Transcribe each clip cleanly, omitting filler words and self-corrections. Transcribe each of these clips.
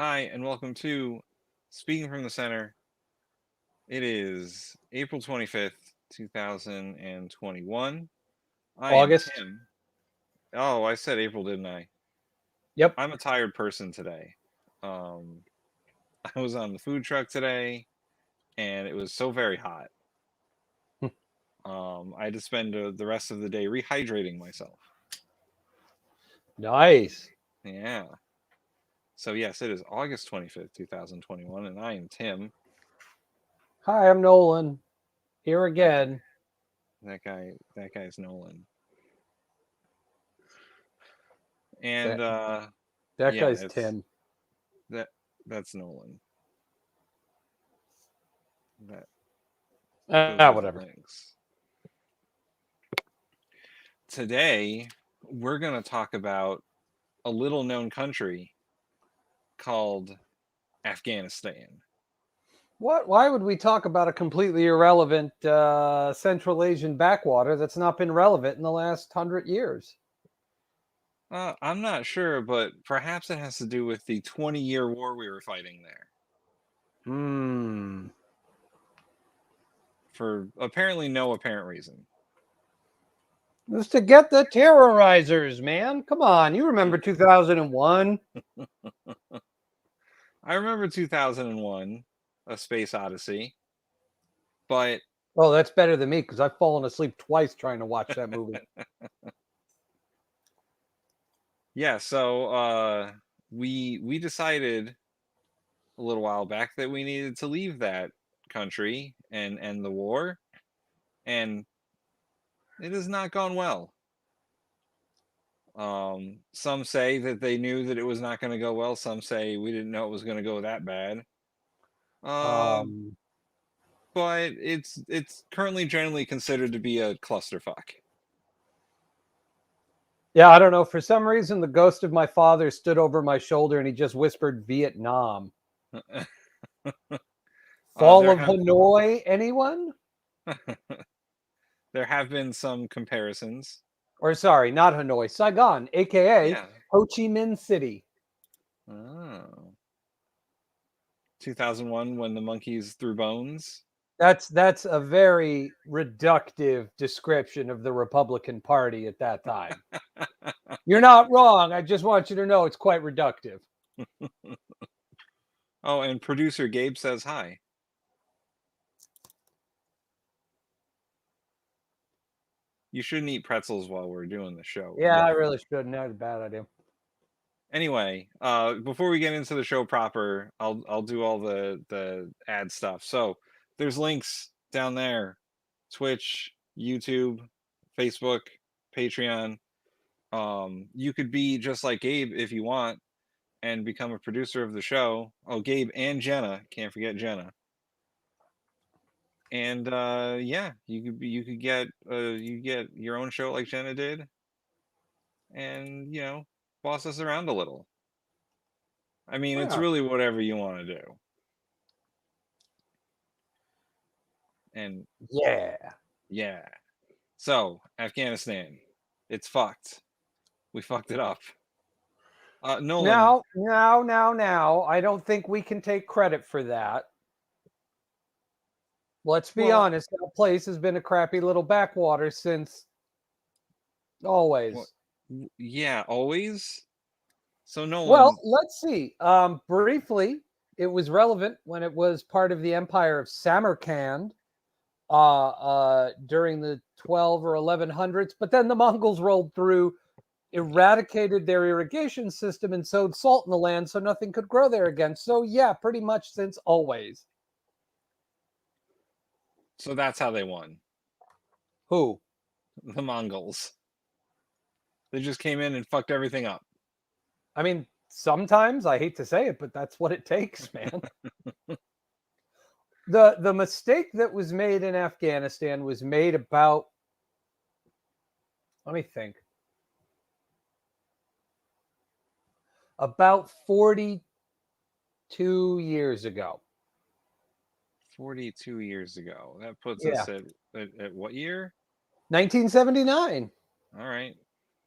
Hi, and welcome to Speaking from the Center. It is April 25th, 2021. I am August. Tim. Oh, I said April, didn't I? Yep. I'm a tired person today. Um, I was on the food truck today, and it was so very hot. I had to spend the rest of the day rehydrating myself. Nice. Yeah. So, yes, it is August 25th, 2021, and I am Tim. Hi, I'm Nolan. Here That, again. that guy's Nolan. And That that yeah, guy's it's Tim. that that's Nolan. That those are the Whatever. links. Today we're going to talk about a little known country called Afghanistan. What? Why would we talk about a completely irrelevant Central Asian backwater that's not been relevant in the last 100 years? I'm not sure, but perhaps it has to do with the 20-year war we were fighting there Hmm. for apparently no apparent reason. It's to get the terrorizers, man. Come on. You remember 2001? I remember 2001, A Space Odyssey, but Oh, that's better than me because I've fallen asleep twice trying to watch that movie. yeah, so we decided a little while back that we needed to leave that country and end the war, and it has not gone well. Some say that they knew that it was not going to go well. Some say we didn't know it was going to go that bad. Uh, Um, but it's currently generally considered to be a clusterfuck. yeah, I don't know. For some reason, the ghost of my father stood over my shoulder and he just whispered Vietnam. Fall There of have Hanoi, anyone? there have been some comparisons. Or sorry, not Hanoi, Saigon, aka Yeah. Ho Chi Minh City. Oh. 2001 when the monkeys threw bones. That's a very reductive description of the Republican Party at that time. You're not wrong. I just want you to know it's quite reductive. Oh, and producer Gabe says hi. You shouldn't eat pretzels while we're doing the show. Yeah, I Yuck. really shouldn't. That's a bad idea. Anyway, before we get into the show proper, I'll do all the ad stuff. So there's links down there: Twitch, YouTube, Facebook, Patreon. You could be just like Gabe if you want and become a producer of the show. Oh, Gabe and Jenna, can't forget Jenna. And yeah, you could get you get your own show like Jenna did, and boss us around a little. I mean, it's Yeah. really whatever you want to do. And Yeah. yeah. So, Afghanistan. It's fucked. We fucked it up. Nolan. Now, I don't think we can take credit for that. Let's be Well, honest, that place has been a crappy little backwater since well, always. yeah, always. So Well, Nolan, let's see. Briefly, it was relevant when it was part of the Empire of Samarkand during the 12 or 1100s. But then the Mongols rolled through, eradicated their irrigation system, and sowed salt in the land so nothing could grow there again. So, yeah, pretty much since always. so that's how they won. Who? The Mongols. They just came in and fucked everything up. I mean, sometimes I hate to say it, but that's what it takes, man. The mistake that was made in Afghanistan was made about, let me think, about 42 years ago. 42 years ago. That puts Yeah, us at what year? 1979. All right.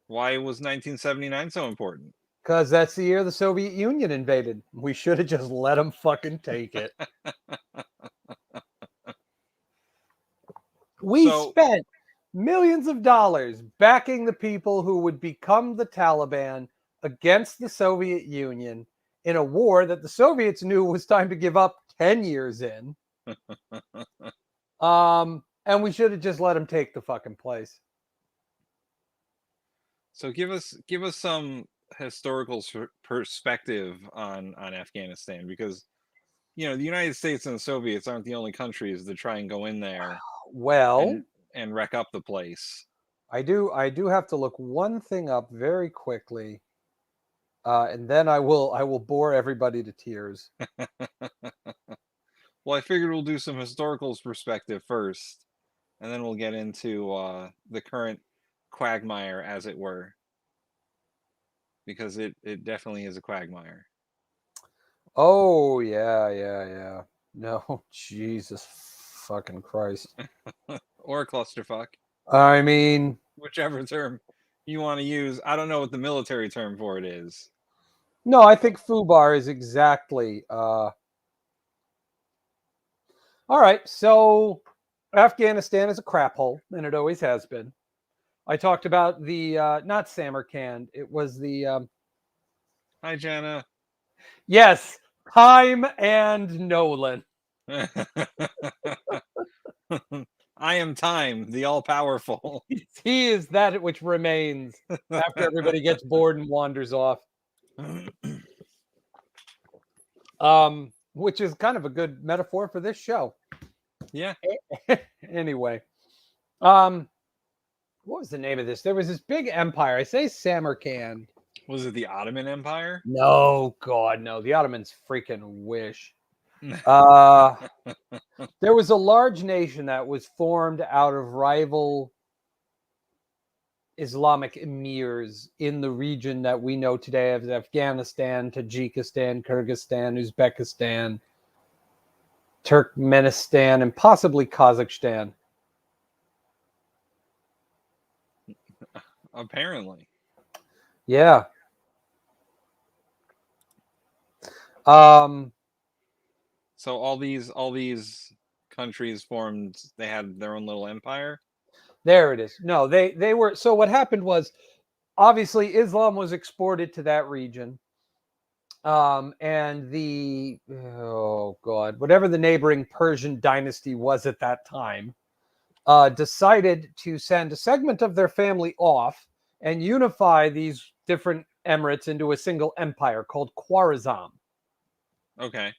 Why was 1979 so important? Because that's the year the Soviet Union invaded. We should have just let them fucking take it. We So- spent millions of dollars backing the people who would become the Taliban against the Soviet Union in a war that the Soviets knew was time to give up 10 years in. And we should have just let them take the fucking place. So give us some historical perspective on Afghanistan, because the United States and the Soviets aren't the only countries that try and go in there Well, and wreck up the place. I do have to look one thing up very quickly. And then I will bore everybody to tears. Well, I figured we'll do some historical perspective first, and then we'll get into the current quagmire, as it were, because it definitely is a quagmire. Oh yeah. No, Jesus fucking Christ. Or a clusterfuck, I mean, whichever term you want to use. I don't know what the military term for it is. no, I think FUBAR is exactly. All right, so Afghanistan is a crap hole, and it always has been. I talked about the not Samarkand. It was the Hi, Jana. yes, Time and Nolan. I am Time, the all-powerful. He is that which remains after everybody gets bored and wanders off. Which is kind of a good metaphor for this show. Yeah. Anyway, what was the name of this? There was this big empire. I say Samarkand. Was it the Ottoman Empire? No, God, no. The Ottomans freaking wish. There was a large nation that was formed out of rival Islamic emirs in the region that we know today as Afghanistan, Tajikistan, Kyrgyzstan, Uzbekistan, Turkmenistan, and possibly Kazakhstan. Apparently. Yeah. So all these countries formed. They had their own little empire. There it is. No, they were. So what happened was, obviously, Islam was exported to that region. And the whatever the neighboring Persian dynasty was at that time, decided to send a segment of their family off and unify these different emirates into a single empire called Khwarazm. Okay.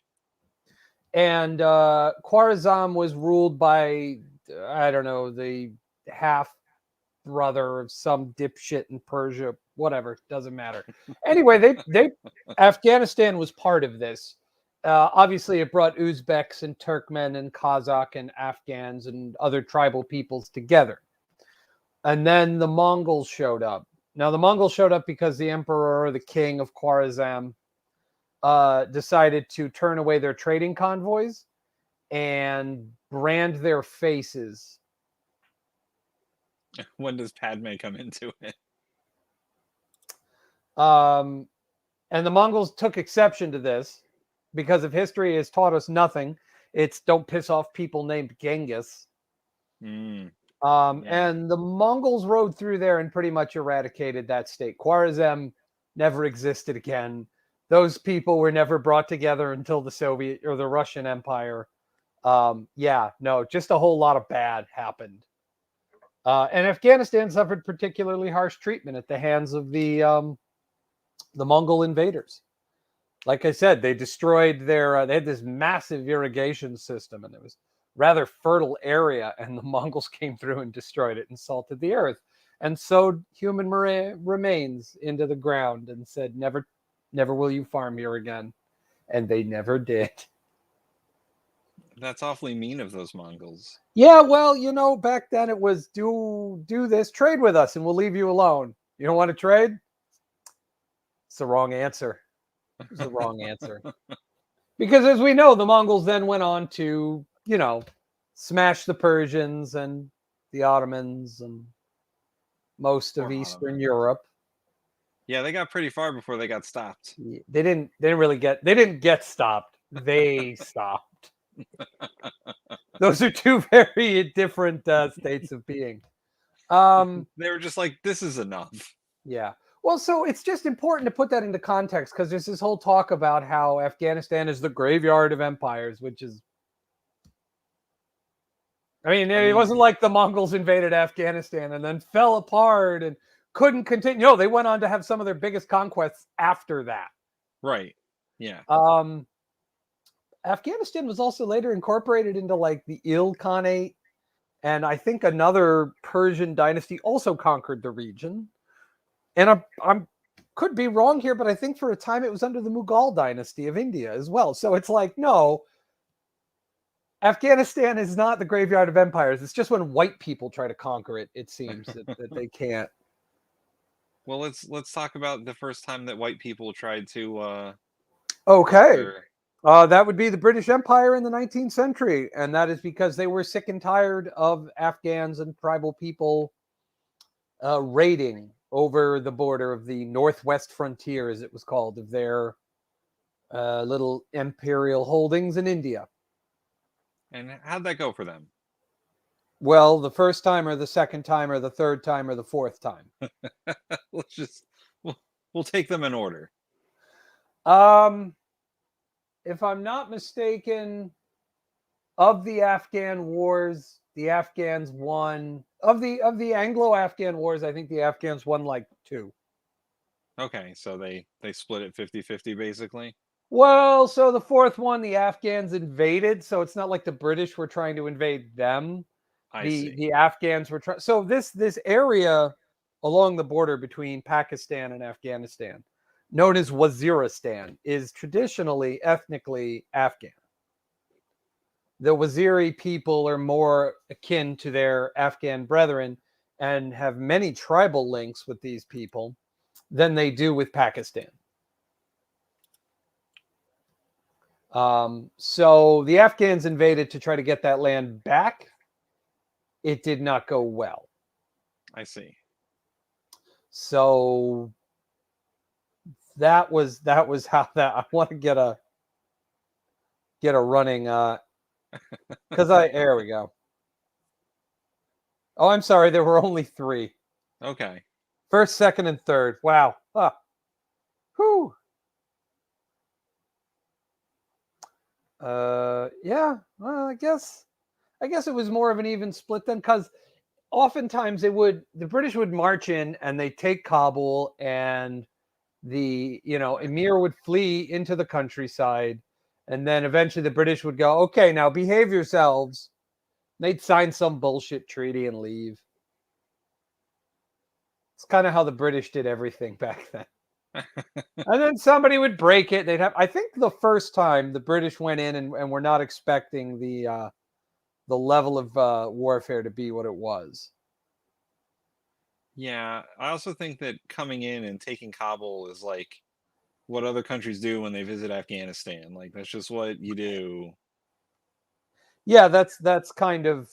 And Khwarazm was ruled by, I don't know, the half brother of some dipshit in Persia, whatever, doesn't matter. Anyway, they Afghanistan was part of this. Obviously, it brought Uzbeks and Turkmen and Kazakh and Afghans and other tribal peoples together. And then the Mongols showed up. Now, the Mongols showed up because the emperor or the king of Khwarazm decided to turn away their trading convoys and brand their faces. When does Padme come into it? And the Mongols took exception to this because if history has taught us nothing, it's don't piss off people named Genghis. Yeah. And the Mongols rode through there and pretty much eradicated that state. Khwarazm never existed again. Those people were never brought together until the Soviet or the Russian Empire. Just a whole lot of bad happened. And Afghanistan suffered particularly harsh treatment at the hands of the Mongol invaders. Like I said, they destroyed their. They had this massive irrigation system, and it was rather fertile area. And the Mongols came through and destroyed it and salted the earth, and sowed human remains into the ground, and said, "Never, never will you farm here again." And they never did. That's awfully mean of those Mongols. Yeah, well, back then it was do this, trade with us, and we'll leave you alone. You don't want to trade? It's the wrong answer. It's the wrong answer. Because as we know, the Mongols then went on to, smash the Persians and the Ottomans and most of Eastern Europe. Yeah, they got pretty far before they got stopped. They didn't get stopped. They stopped. Those are two very different states of being. They were just like, this is enough. Yeah. Well, so it's just important to put that into context because there's this whole talk about how Afghanistan is the graveyard of empires, which is, I mean, I it mean, wasn't like the Mongols invaded Afghanistan and then fell apart and couldn't continue. No, they went on to have some of their biggest conquests after that. right. Yeah. Um, Afghanistan was also later incorporated into like the Ilkhanate, and I think another Persian dynasty also conquered the region. And I'm could be wrong here, but I think for a time it was under the Mughal dynasty of India as well. So it's like, no, Afghanistan is not the graveyard of empires. It's just when white people try to conquer it, it seems that they can't. Well, let's talk about the first time that white people tried to Okay. conquer. That would be the British Empire in the 19th century. And that is because they were sick and tired of Afghans and tribal people raiding over the border of the northwest frontier, as it was called, of their little imperial holdings in India. And how'd that go for them? Well, the first time or the second time or the third time or the fourth time. Let's just we'll, we'll take them in order. Um, if I'm not mistaken, of the Afghan wars, the Afghans won. Of the Anglo-Afghan wars, I think the Afghans won like two. Okay, so they split it 50-50 basically. Well, so the fourth one, the Afghans invaded, so it's not like the British were trying to invade them. I The see. Afghans were trying. So this area along the border between Pakistan and Afghanistan, known as Waziristan, is traditionally ethnically Afghan. The Waziri people are more akin to their Afghan brethren and have many tribal links with these people than they do with Pakistan. So the Afghans invaded to try to get that land back. It did not go well. I see. So that was how that I want to get a running because I there we go. Oh, I'm sorry, there were only three. Okay. First, second, and third. Wow. Huh. Whew. Yeah. Well, I guess it was more of an even split then, because oftentimes the British would march in and they take Kabul, and the emir would flee into the countryside, and then eventually the British would go, okay, now behave yourselves. They'd sign some bullshit treaty and leave. It's kind of how the British did everything back then. And then somebody would break it. I think the first time the British went in and were not expecting the level of warfare to be what it was. Yeah, I also think that coming in and taking Kabul is like what other countries do when they visit Afghanistan. Like that's just what you do. Yeah, that's kind of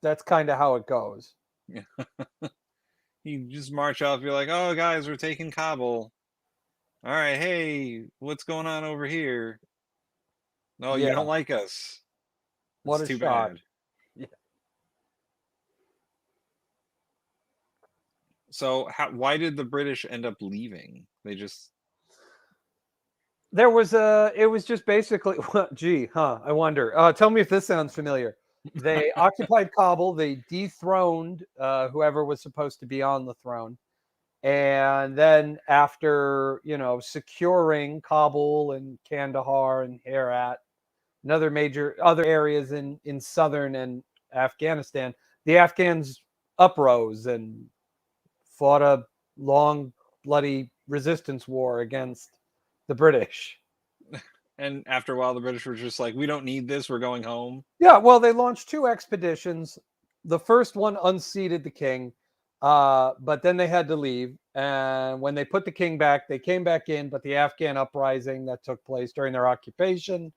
how it goes. You just march off, you're like, "Oh guys, we're taking Kabul. All right, hey, what's going on over here? No, you Yeah, don't like us. what That's a too shock. bad." Yeah. So, why did the British end up leaving? They just It was just basically, gee, huh? I wonder. Tell me if this sounds familiar. They occupied Kabul. They dethroned whoever was supposed to be on the throne, and then after securing Kabul and Kandahar and Herat and other major other areas in southern and Afghanistan, the Afghans uprose and fought a long, bloody resistance war against the British. and after a while the British were just like, "We don't need this. We're going home." Yeah, well, they launched two expeditions. The first one unseated the king, but then they had to leave. And when they put the king back, they came back in, but the Afghan uprising that took place during their occupation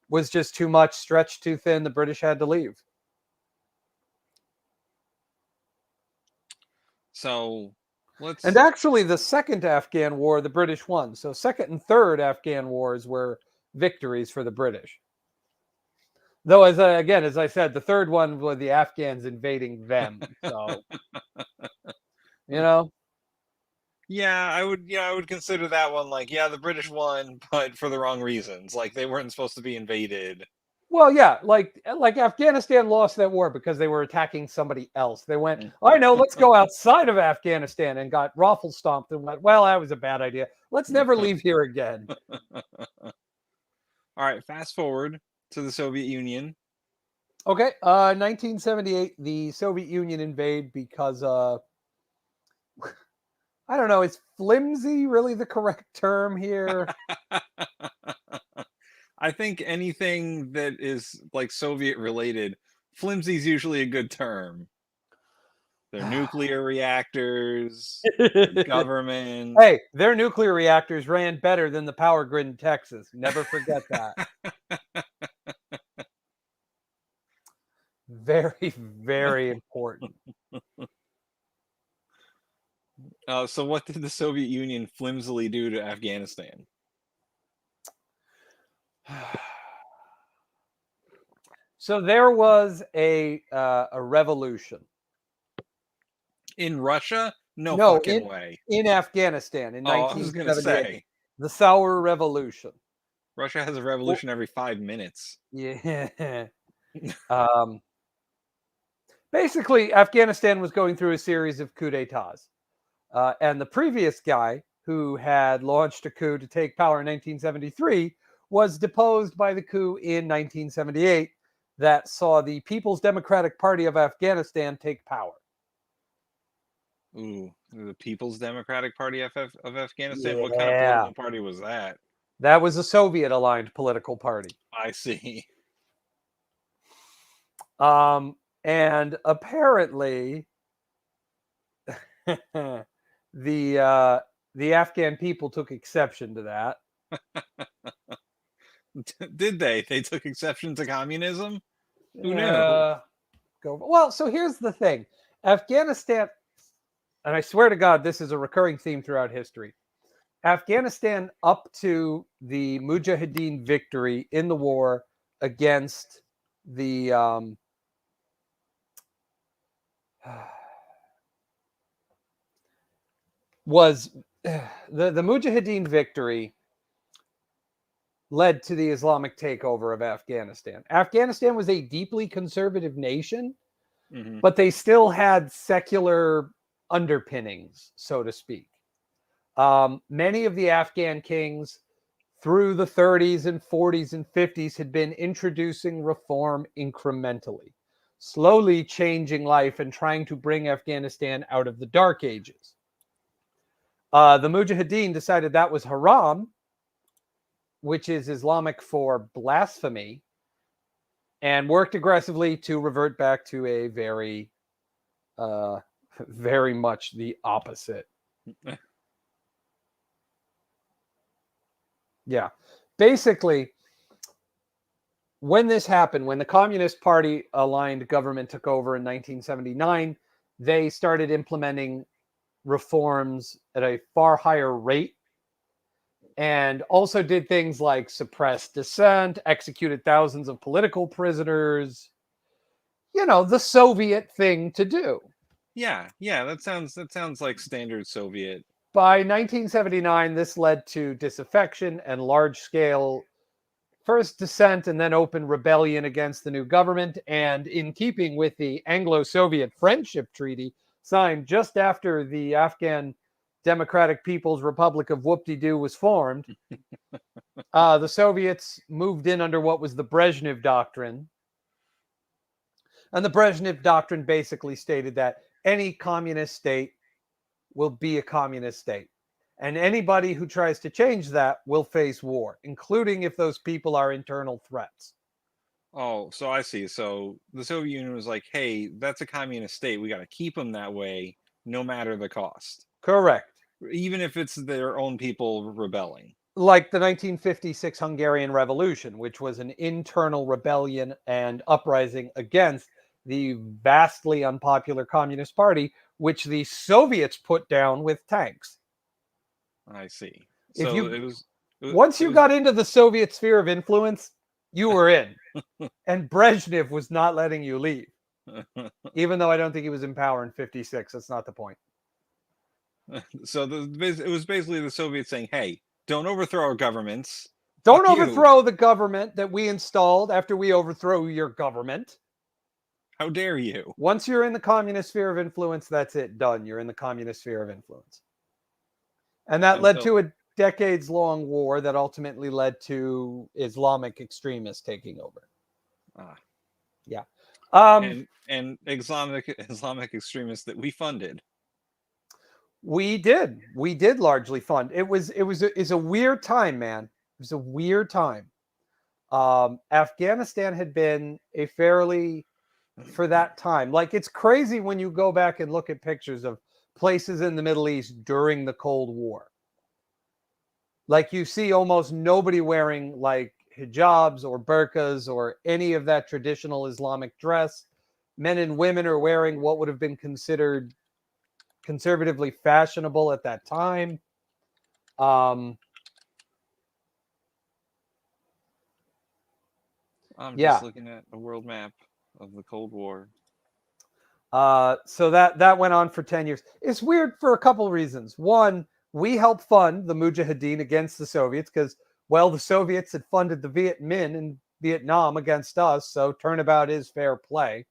was just too much, stretched too thin. The British had to leave. So, And actually, the second Afghan war, the British won. So second and third Afghan wars were victories for the British. Though, as I said, the third one was the Afghans invading them. So, you know, Yeah, I would consider that one like, yeah, the British won, but for the wrong reasons. Like they weren't supposed to be invaded. well, yeah, like Afghanistan lost that war because they were attacking somebody else. They went, I know, let's go outside of Afghanistan, and got raffle stomped and went, well, that was a bad idea. Let's never leave here again. All right, fast forward to the Soviet Union. Okay, 1978, the Soviet Union invade because I don't know, is flimsy really the correct term here? I think anything that is like Soviet related, flimsy is usually a good term. Their nuclear reactors, government. Hey, their nuclear reactors ran better than the power grid in Texas. Never forget that. Very, very important. So what did the Soviet Union flimsily do to Afghanistan? So there was a revolution. In Russia? No No, fucking way. in Afghanistan in Oh, I was gonna 1978. say The Sour Revolution. Russia has a Well, revolution every 5 minutes. yeah. Um, basically, Afghanistan was going through a series of coups d'etats. And the previous guy who had launched a coup to take power in 1973 was deposed by the coup in 1978 that saw the People's Democratic Party of Afghanistan take power. Ooh, the People's Democratic Party of Afghanistan? What kind of Yeah. political party was that? That was a Soviet aligned political party. I see. And apparently the Afghan people took exception to that. Did they? They took exception to communism? Who knew? Go well. So here's the thing: Afghanistan, and I swear to God, this is a recurring theme throughout history. Afghanistan, up to the Mujahideen victory in the war against the was the Mujahideen victory led to the Islamic takeover of Afghanistan. Afghanistan was a deeply conservative nation, but they still had secular underpinnings, so to speak. Many of the Afghan kings through the 30s and 40s and 50s had been introducing reform incrementally, slowly changing life and trying to bring Afghanistan out of the dark ages. The Mujahideen decided that was haram, which is Islamic for blasphemy, and worked aggressively to revert back to a very, very much the opposite. Yeah. Basically, when this happened, when the Communist Party aligned government took over in 1979, they started implementing reforms at a far higher rate, and also did things like suppress dissent, executed thousands of political prisoners. You know, the Soviet thing to do. Yeah, that sounds like standard Soviet. By 1979, this led to disaffection and large-scale first dissent and then open rebellion against the new government. And in keeping with the Anglo-Soviet Friendship Treaty signed just after the Afghan Democratic People's Republic of Whoop-de-Doo was formed, the Soviets moved in under what was the Brezhnev Doctrine. And the Brezhnev Doctrine basically stated that any communist state will be a communist state. And anybody who tries to change that will face war, including if those people are internal threats. Oh, so I see. So the Soviet Union was like, hey, that's a communist state. We got to keep them that way, no matter the cost. Correct. Even if it's their own people rebelling. Like the 1956 Hungarian Revolution, which was an internal rebellion and uprising against the vastly unpopular Communist Party, which the Soviets put down with tanks. I see. If So you it was. Once It you was. got into the Soviet sphere of influence, you were in. And Brezhnev was not letting you leave. Even though I don't think he was in power in 56. That's not the point. So it was basically the Soviets saying, "Hey, don't overthrow our governments. Don't Fuck you. overthrow the government that we installed after we overthrow your government. How dare you?" Once you're in the communist sphere of influence, that's it. Done. You're in the communist sphere of influence. And that led Until to a decades-long war that ultimately led to Islamic extremists taking over. ah, Yeah. and Islamic extremists that we funded. We did largely fund. It's a weird time, man. It was a weird time. Afghanistan had been a fairly, for that time, like it's crazy when you go back and look at pictures of places in the Middle East during the Cold War. Like you see almost nobody wearing like hijabs or burqas or any of that traditional Islamic dress. Men and women are wearing what would have been considered conservatively fashionable at that time. I'm Yeah. just looking at a world map of the Cold War. So that went on for 10 years. It's weird for a couple of reasons. One, we helped fund the Mujahideen against the Soviets because, well, the Soviets had funded the Viet Minh in Vietnam against us, so turnabout is fair play.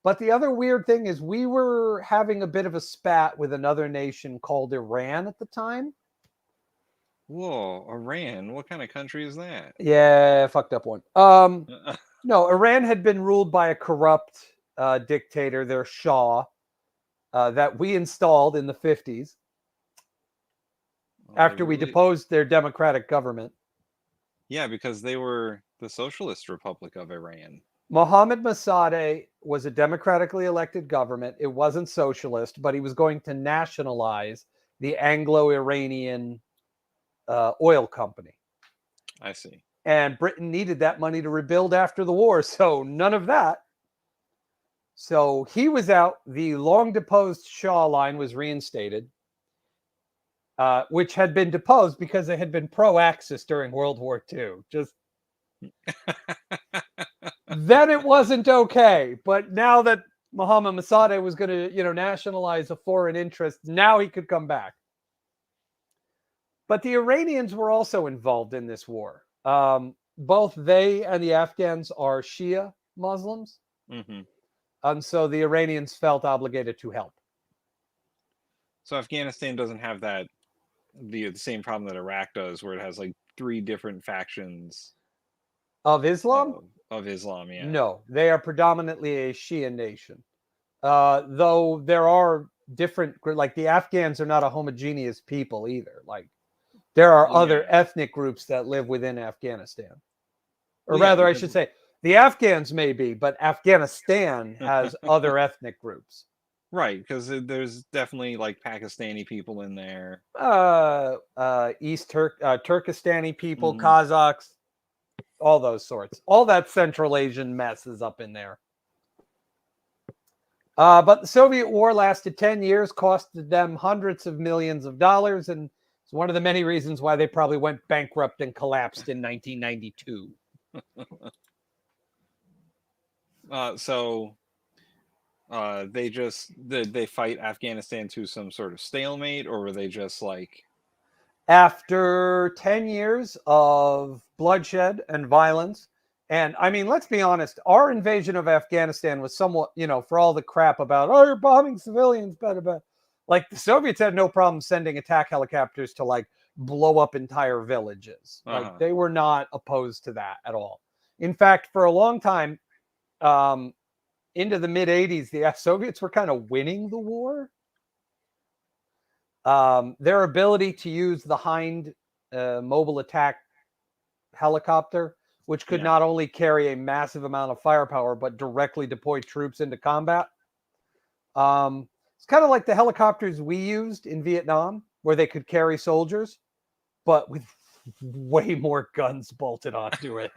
But the other weird thing is we were having a bit of a spat with another nation called Iran at the time. Whoa, Iran? What kind of country is that? Yeah, fucked up one. No, Iran had been ruled by a corrupt dictator, their Shah, that we installed in the 50s after we deposed their democratic government. Yeah, because they were the Socialist Republic of Iran. Mohammad Mossadegh was a democratically elected government. It wasn't socialist, but he was going to nationalize the Anglo-Iranian oil company. I see. And Britain needed that money to rebuild after the war, so none of that. So he was out. The long deposed Shah line was reinstated, which had been deposed because they had been pro-Axis during World War II. Just then it wasn't okay. But now that Mohammad Mossadegh was going to, nationalize a foreign interest, now he could come back. But the Iranians were also involved in this war. Both they and the Afghans are Shia Muslims. Mm-hmm. And so the Iranians felt obligated to help. So Afghanistan doesn't have the same problem that Iraq does, where it has like 3 different factions Of Islam? Of Islam, yeah. No, they are predominantly a Shia nation. Though there are different, like the Afghans are not a homogeneous people either. Like there are other ethnic groups that live within Afghanistan. Or rather, I should say, the Afghans may be, but Afghanistan has other ethnic groups. Right, because there's definitely like Pakistani people in there. Turkestani people, Kazakhs, all those sorts. All that Central Asian mess is up in there. But the Soviet war lasted 10 years, costed them hundreds of millions of dollars, and it's one of the many reasons why they probably went bankrupt and collapsed in 1992. They fight Afghanistan to some sort of stalemate, or were they just like... After 10 years of bloodshed and violence, and I mean, let's be honest, our invasion of Afghanistan was somewhat, for all the crap about, oh, you're bombing civilians, blah. Like the Soviets had no problem sending attack helicopters to like blow up entire villages. Like they were not opposed to that at all. In fact, for a long time, into the mid 80s, the Soviets were kind of winning the war. Their ability to use the Hind mobile attack helicopter, which could not only carry a massive amount of firepower, but directly deploy troops into combat. It's kind of like the helicopters we used in Vietnam, where they could carry soldiers, but with way more guns bolted onto it.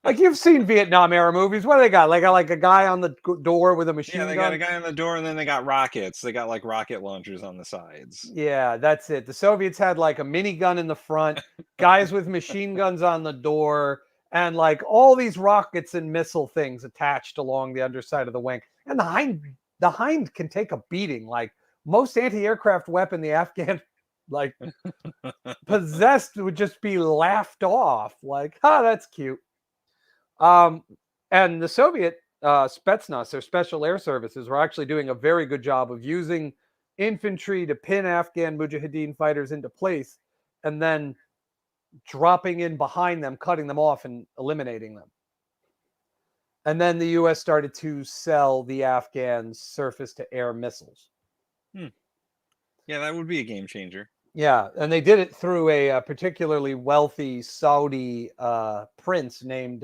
Like you've seen Vietnam era movies. What do they got? Like a guy on the door with a Yeah, machine they got gun. a guy on the door, and then they got rockets. They got like rocket launchers on the sides. Yeah, that's it. The Soviets had like a minigun in the front, guys with machine guns on the door, and like all these rockets and missile things attached along the underside of the wing. And the Hind can take a beating. Like most anti-aircraft weapon the Afghan like possessed would just be laughed off. Like, that's cute. Um, and the Soviet Spetsnaz, their special air services, were actually doing a very good job of using infantry to pin Afghan Mujahideen fighters into place and then dropping in behind them, cutting them off, and eliminating them. And then the US started to sell the Afghans surface to air missiles. Yeah, that would be a game changer. Yeah, and they did it through a particularly wealthy Saudi prince named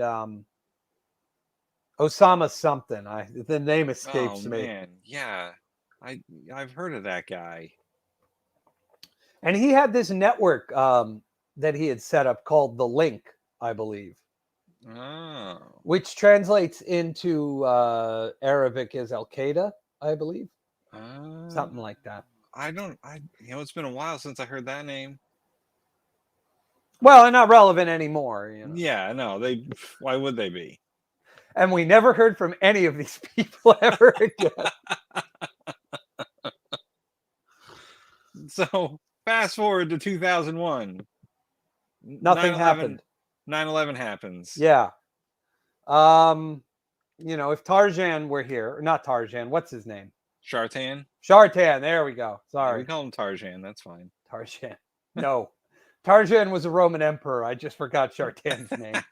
Osama something. The name escapes Oh me. man, yeah, I've heard of that guy. And he had this network that he had set up called the Link, I believe, Oh, which translates into Arabic as Al Qaeda, I believe, something like that. I don't. It's been a while since I heard that name. Well, and not relevant anymore. Yeah, no, Why would they be? And we never heard from any of these people ever again. So fast forward to 2001. Nothing happened. 9/11 happens. Yeah. If Tarzan were here, or not Tarzan, what's his name? Shartan. Shartan. There we go. Yeah, Sorry. we call him Tarzan. That's fine. Tarzan. No. Tarzan was a Roman emperor. I just forgot Shartan's name.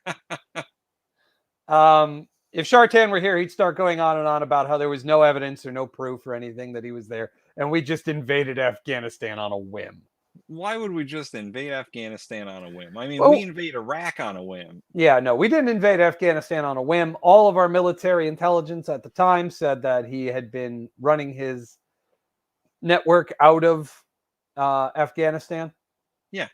If Shartan were here, he'd start going on and on about how there was no evidence or no proof or anything that he was there, and we just invaded Afghanistan on a whim. Why would we just invade Afghanistan on a whim? I mean, Well, we invade Iraq on a whim. Yeah, no, we didn't invade Afghanistan on a whim. All of our military intelligence at the time said that he had been running his network out of Afghanistan. Yeah.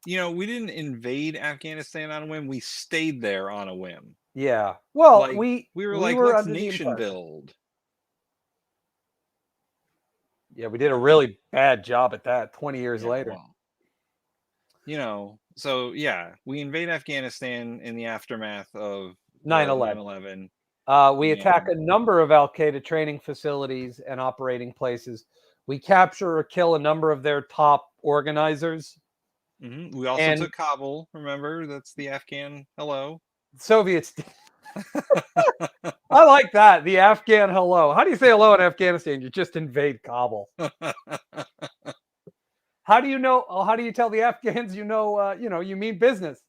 We didn't invade Afghanistan on a whim. We stayed there on a whim. Yeah. Well, Like, we were like, let's under the nation impression. build. Yeah, we did a really bad job at that 20 years later. Well, so yeah, we invade Afghanistan in the aftermath of 9/11. 9/11. We attack a number of Al Qaeda training facilities and operating places. We capture or kill a number of their top organizers. We also took Kabul. Remember, that's the Afghan hello. Soviets. I like that. The Afghan hello. How do you say hello in Afghanistan? You just invade Kabul. How do you know? How do you tell the Afghans you mean business?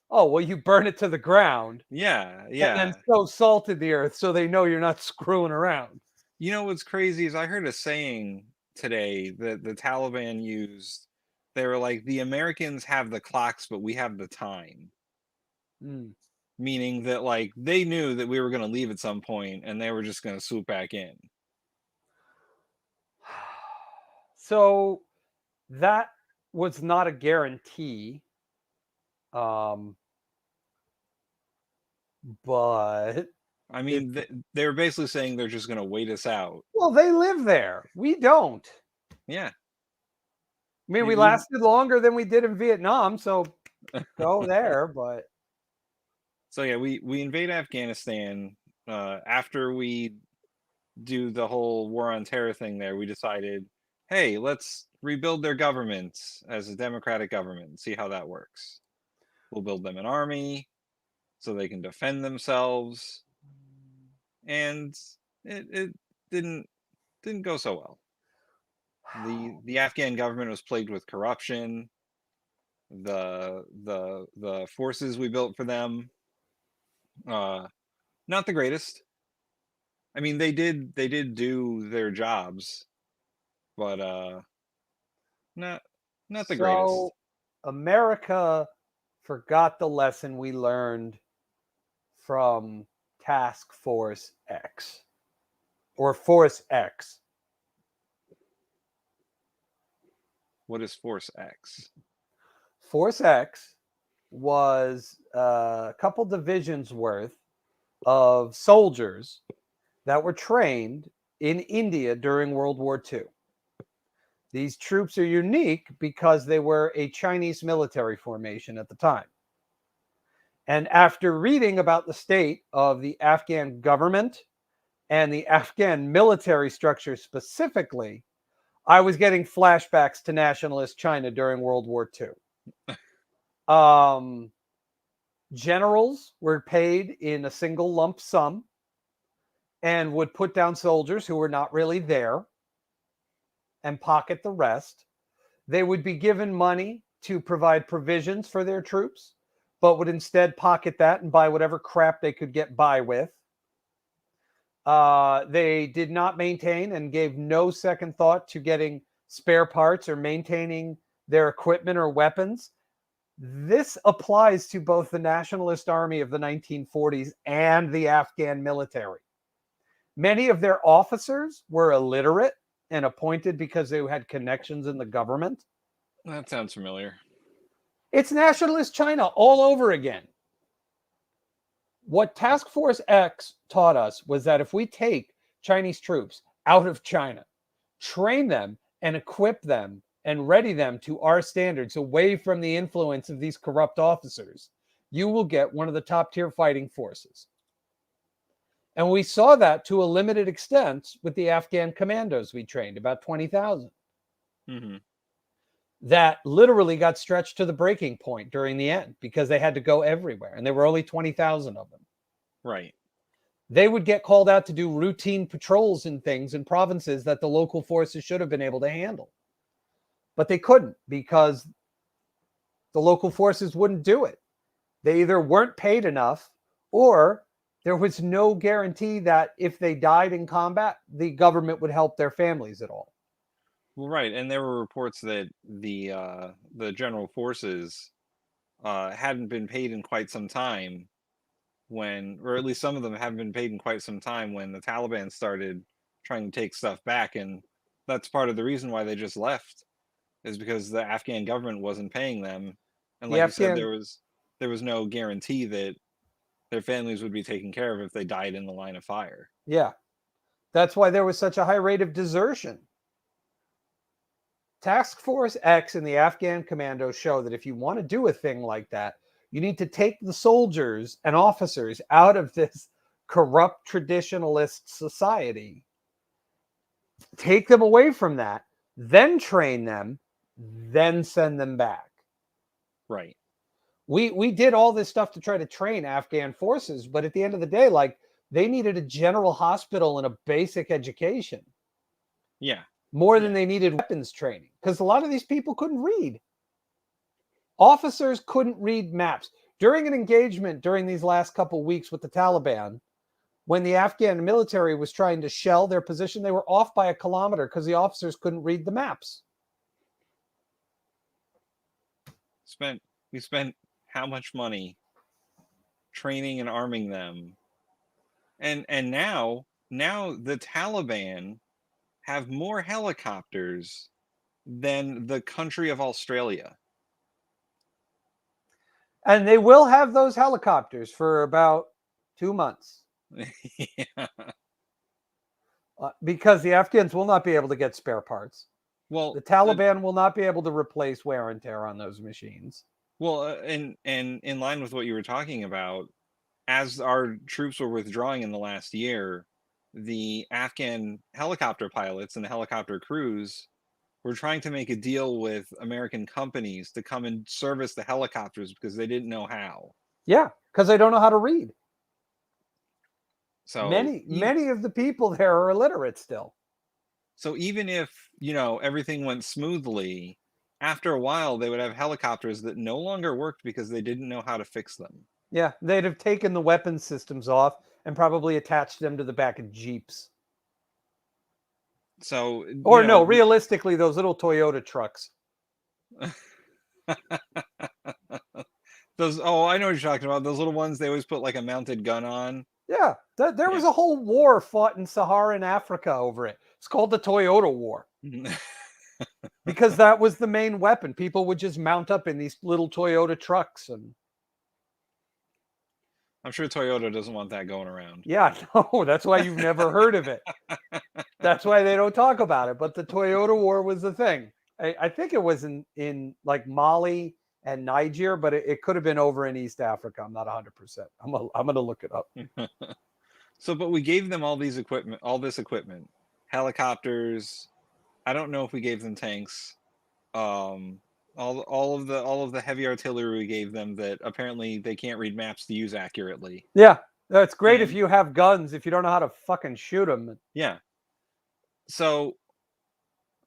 Oh, well, you burn it to the ground. Yeah. And then sow salt in the earth so they know you're not screwing around. What's crazy is I heard a saying today that the Taliban used. They were like, the Americans have the clocks, but we have the time. Meaning that, like, they knew that we were going to leave at some point and they were just going to swoop back in. So that was not a guarantee. But I mean, they were basically saying they're just going to wait us out. Well, they live there. We don't. Yeah. I mean, we lasted longer than we did in Vietnam, so go there. But so yeah, we invade Afghanistan. After we do the whole war on terror thing there, we decided, hey, let's rebuild their government as a democratic government and see how that works. We'll build them an army so they can defend themselves. And it didn't go so well. The Afghan government was plagued with corruption. The forces we built for them, not the greatest. I mean, they did do their jobs, but not the greatest. America forgot the lesson we learned from Task Force X or Force X. What is Force X? Force X was a couple divisions worth of soldiers that were trained in India during World War II. These troops are unique because they were a Chinese military formation at the time. And after reading about the state of the Afghan government and the Afghan military structure specifically, I was getting flashbacks to nationalist China during World War II. Generals were paid in a single lump sum and would put down soldiers who were not really there and pocket the rest. They would be given money to provide provisions for their troops, but would instead pocket that and buy whatever crap they could get by with. They did not maintain and gave no second thought to getting spare parts or maintaining their equipment or weapons. This applies to both the Nationalist Army of the 1940s and the Afghan military. Many of their officers were illiterate and appointed because they had connections in the government. That sounds familiar. It's nationalist China all over again. What Task Force X taught us was that if we take Chinese troops out of China, train them and equip them and ready them to our standards, away from the influence of these corrupt officers, you will get one of the top tier fighting forces. And we saw that to a limited extent with the Afghan commandos we trained, about 20,000. Mm-hmm. That literally got stretched to the breaking point during the end because they had to go everywhere. And there were only 20,000 of them. Right. They would get called out to do routine patrols and things in provinces that the local forces should have been able to handle. But they couldn't because the local forces wouldn't do it. They either weren't paid enough or there was no guarantee that if they died in combat, the government would help their families at all. Well, right, and there were reports that the general forces hadn't been paid in quite some time when, or at least some of them haven't been paid in quite some time when the Taliban started trying to take stuff back, and that's part of the reason why they just left, is because the Afghan government wasn't paying them, and like you said, there was no guarantee that their families would be taken care of if they died in the line of fire. Yeah, that's why there was such a high rate of desertion. Task Force X and the Afghan commandos show that if you want to do a thing like that, you need to take the soldiers and officers out of this corrupt traditionalist society, take them away from that, then train them, then send them back. Right. We did all this stuff to try to train Afghan forces, but at the end of the day, like, they needed a general hospital and a basic education. Yeah. More than they needed weapons training, because a lot of these people couldn't read. Officers couldn't read maps. During an engagement during these last couple of weeks with the Taliban, when the Afghan military was trying to shell their position, they were off by a kilometer because the officers couldn't read the maps. We spent how much money training and arming them, and now the Taliban have more helicopters than the country of Australia. And they will have those helicopters for about 2 months. Yeah. Because the Afghans will not be able to get spare parts. Well, the Taliban will not be able to replace wear and tear on those machines. Well, and in line with what you were talking about, as our troops were withdrawing in the last year, the Afghan helicopter pilots and the helicopter crews were trying to make a deal with American companies to come and service the helicopters because they didn't know how. Yeah, because they don't know how to read. So many of the people there are illiterate still. So even if, everything went smoothly, after a while they would have helicopters that no longer worked because they didn't know how to fix them. Yeah, they'd have taken the weapon systems off and probably attached them to the back of Jeeps. So, realistically, those little Toyota trucks. I know what you're talking about. Those little ones they always put like a mounted gun on. Yeah, there was a whole war fought in Saharan Africa over it. It's called the Toyota War. Because that was the main weapon. People would just mount up in these little Toyota trucks and I'm sure Toyota doesn't want that going around. Yeah, no, that's why you've never heard of it. That's why they don't talk about it. But the Toyota War was the thing. I think it was in like Mali and Niger, but it could have been over in East Africa. I'm not 100%. I'm gonna look it up. So, but we gave them all this equipment, helicopters. I don't know if we gave them tanks. Um, all of the heavy artillery we gave them that apparently they can't read maps to use accurately. Yeah, that's great if And you have guns. If you don't know how to fucking shoot them. yeah, so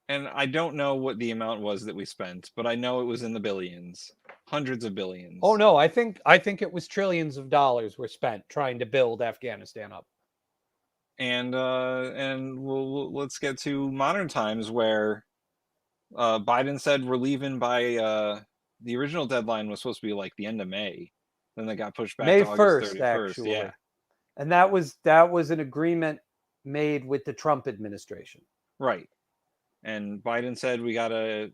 and I don't know what the amount was that we spent, but I know it was in the billions, hundreds of billions. Oh no, I think it was trillions of dollars were spent trying to build Afghanistan up. And let's get to modern times where Biden said we're leaving by the original deadline was supposed to be like the end of May, then they got pushed back May to August 1st, 31st. actually. Yeah, And that was an agreement made with the Trump administration. right. And Biden said we gotta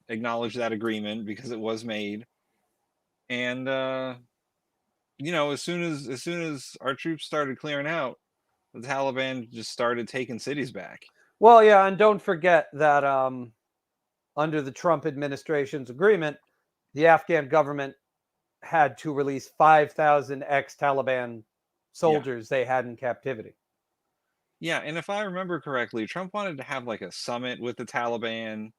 acknowledge that agreement because it was made. And as soon as our troops started clearing out, the Taliban just started taking cities back. Well, yeah, and don't forget that under the Trump administration's agreement, the Afghan government had to release 5,000 ex-Taliban soldiers they had in captivity. Yeah, and if I remember correctly, Trump wanted to have like a summit with the Taliban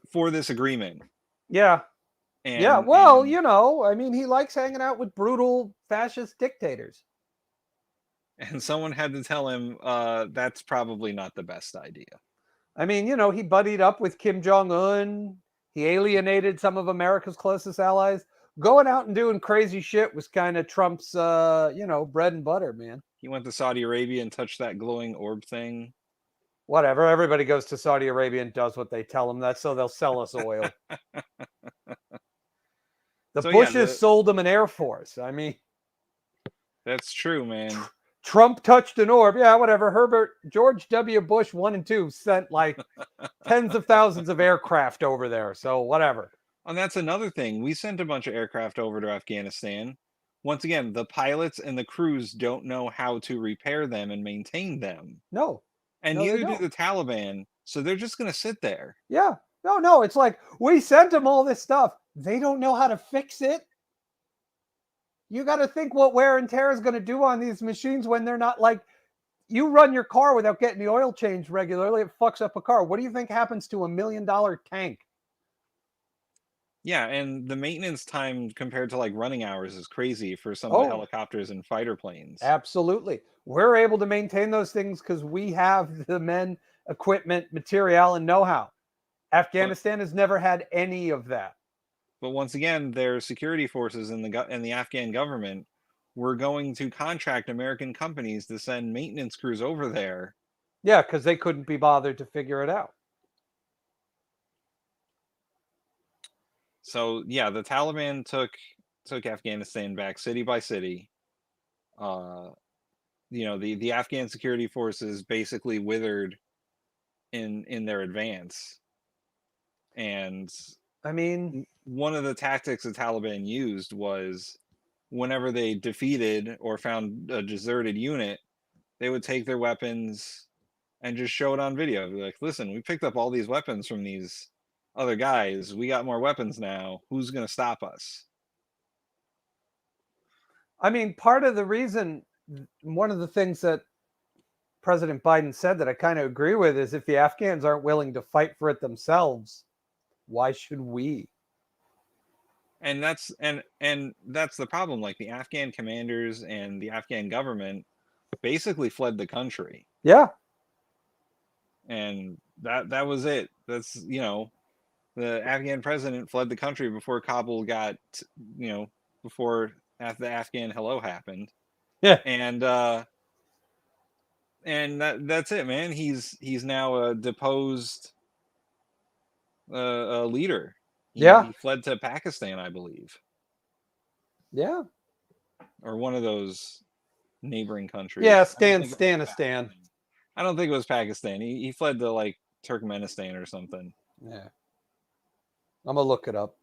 for this agreement. Yeah. Yeah, And well, I mean, he likes hanging out with brutal fascist dictators. and someone had to tell him that's probably not the best idea. I mean, he buddied up with Kim Jong Un. He alienated some of America's closest allies. Going out and doing crazy shit was kind of Trump's, bread and butter, man. He went to Saudi Arabia and touched that glowing orb thing. Whatever. Everybody goes to Saudi Arabia and does what they tell them. That's so they'll sell us oil. The So, Bushes sold them an Air Force. I mean, that's true, man. Trump touched an orb. Yeah, whatever. George W. Bush 1 and 2 sent like tens of thousands of aircraft over there. So whatever. And that's another thing. We sent a bunch of aircraft over to Afghanistan. Once again, the pilots and the crews don't know how to repair them and maintain them. No. And No, they neither do don't. the Taliban. So they're just going to sit there. Yeah. No. It's like we sent them all this stuff. They don't know how to fix it. You got to think what wear and tear is going to do on these machines when they're not like you run your car without getting the oil changed regularly. It fucks up a car. What do you think happens to $1 million tank? Yeah, and the maintenance time compared to like running hours is crazy for some of the helicopters and fighter planes. Absolutely. We're able to maintain those things because we have the men, equipment, material, and know-how. Afghanistan has never had any of that. But once again, their security forces and the Afghan government were going to contract American companies to send maintenance crews over there. Yeah, because they couldn't be bothered to figure it out. So yeah, the Taliban took Afghanistan back city by city. The Afghan security forces basically withered in their advance. And I mean, one of the tactics the Taliban used was whenever they defeated or found a deserted unit, they would take their weapons and just show it on video. Be like, listen, we picked up all these weapons from these other guys. We got more weapons now. Who's going to stop us? I mean, part of the reason, one of the things that President Biden said that I kind of agree with is if the Afghans aren't willing to fight for it themselves, why should we? And that's the problem. Like the Afghan commanders and the Afghan government basically fled the country. Yeah. And that was it. That's, the Afghan president fled the country before Kabul got, before the Afghan hello happened. Yeah. And that's it, man. He's now a deposed leader. He fled to Pakistan, I believe. Yeah. Or one of those neighboring countries. Yeah, Stanistan. I don't think it was Pakistan. He fled to like Turkmenistan or something. Yeah. I'm gonna look it up.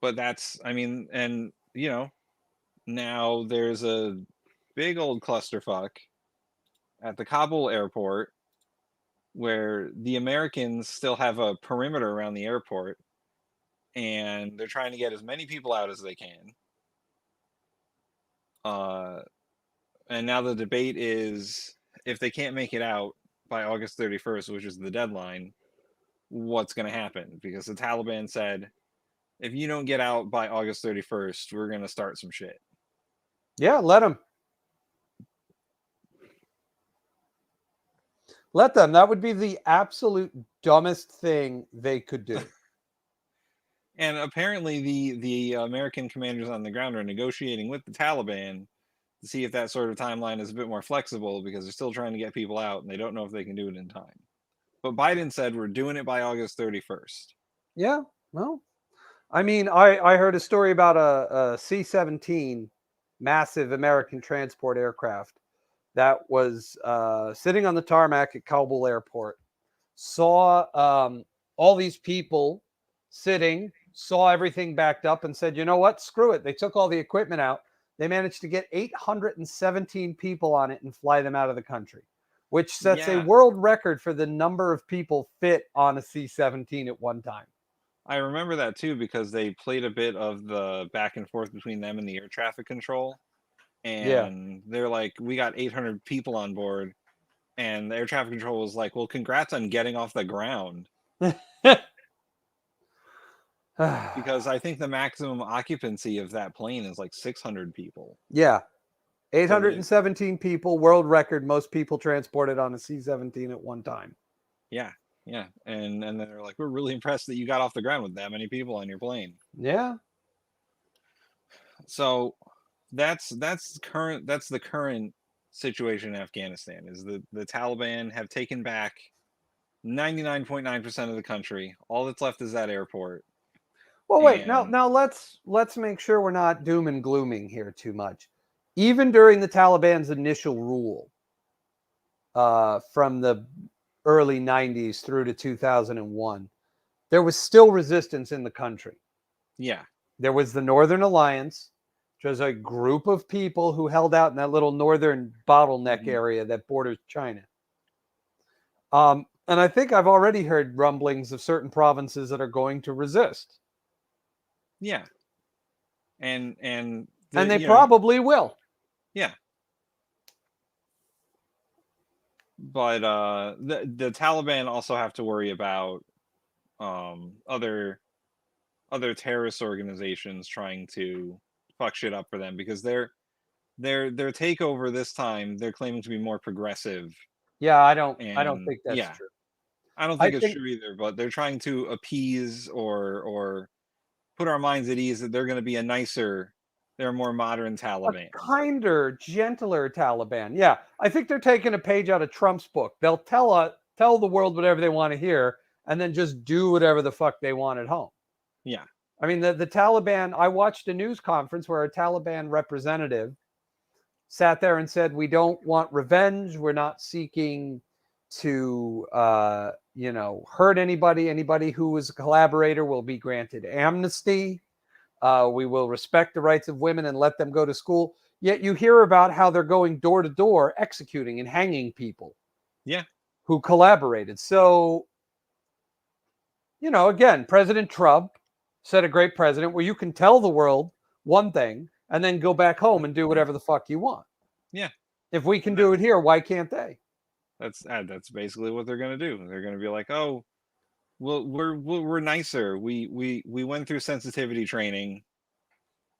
But that's, I mean, and now there's a big old clusterfuck at the Kabul airport where the Americans still have a perimeter around the airport and they're trying to get as many people out as they can. Uh, and now the debate is, if they can't make it out by August 31st, which is the deadline, what's going to happen? Because the Taliban said, if you don't get out by August 31st, we're going to start some shit. Yeah, let them. Let them. That would be the absolute dumbest thing they could do. And apparently the American commanders on the ground are negotiating with the Taliban to see if that sort of timeline is a bit more flexible, because they're still trying to get people out and they don't know if they can do it in time. But Biden said we're doing it by August 31st. Yeah, well, I mean, I heard a story about a C-17 massive American transport aircraft that was sitting on the tarmac at Kabul airport, saw all these people sitting, saw everything backed up and said, you know what, screw it. They took all the equipment out. They managed to get 817 people on it and fly them out of the country, which sets a Yeah, world record for the number of people fit on a C-17 at one time. I remember that too, because they played a bit of the back and forth between them and the air traffic control. Yeah. And they're like, we got 800 people on board. And the air traffic control was like, well, congrats on getting off the ground. Because I think the maximum occupancy of that plane is like 600 people. Yeah. So they, 817 people, world record, most people transported on a C-17 at one time. yeah, yeah. And then they're like, we're really impressed that you got off the ground with that many people on your plane. Yeah. So that's the current situation in Afghanistan. Is the Taliban have taken back 99.9% of the country. All that's left is that airport. Well, wait. Now, And let's make sure we're not doom and glooming here too much. Even during the Taliban's initial rule, from the early 90s through to 2001, there was still resistance in the country. yeah, There was the Northern Alliance, which was a group of people who held out in that little northern bottleneck area that borders China. And I think I've already heard rumblings of certain provinces that are going to resist. yeah, and And they probably will. Yeah. But the Taliban also have to worry about other terrorist organizations trying to fuck shit up for them, because their takeover this time, they're claiming to be more progressive. Yeah, I don't And think that's yeah, true. I don't I think it's think true either, but they're trying to appease or put our minds at ease that they're going to be they're a more modern a Taliban. kinder, gentler Taliban. Yeah, I think they're taking a page out of Trump's book. They'll tell the world whatever they want to hear and then just do whatever the fuck they want at home. Yeah. I mean, the Taliban, I watched a news conference where a Taliban representative sat there and said, we don't want revenge. We're not seeking to, hurt anybody. Anybody who is a collaborator will be granted amnesty. We will respect the rights of women and let them go to school. Yet you hear about how they're going door to door, executing and hanging people. Yeah. Who collaborated. So, again, President Trump set a great president where you can tell the world one thing and then go back home and do whatever the fuck you want. Yeah. If we can do it here, why can't they? That's basically what they're going to do. They're going to be like, oh, well, we're nicer. We went through sensitivity training.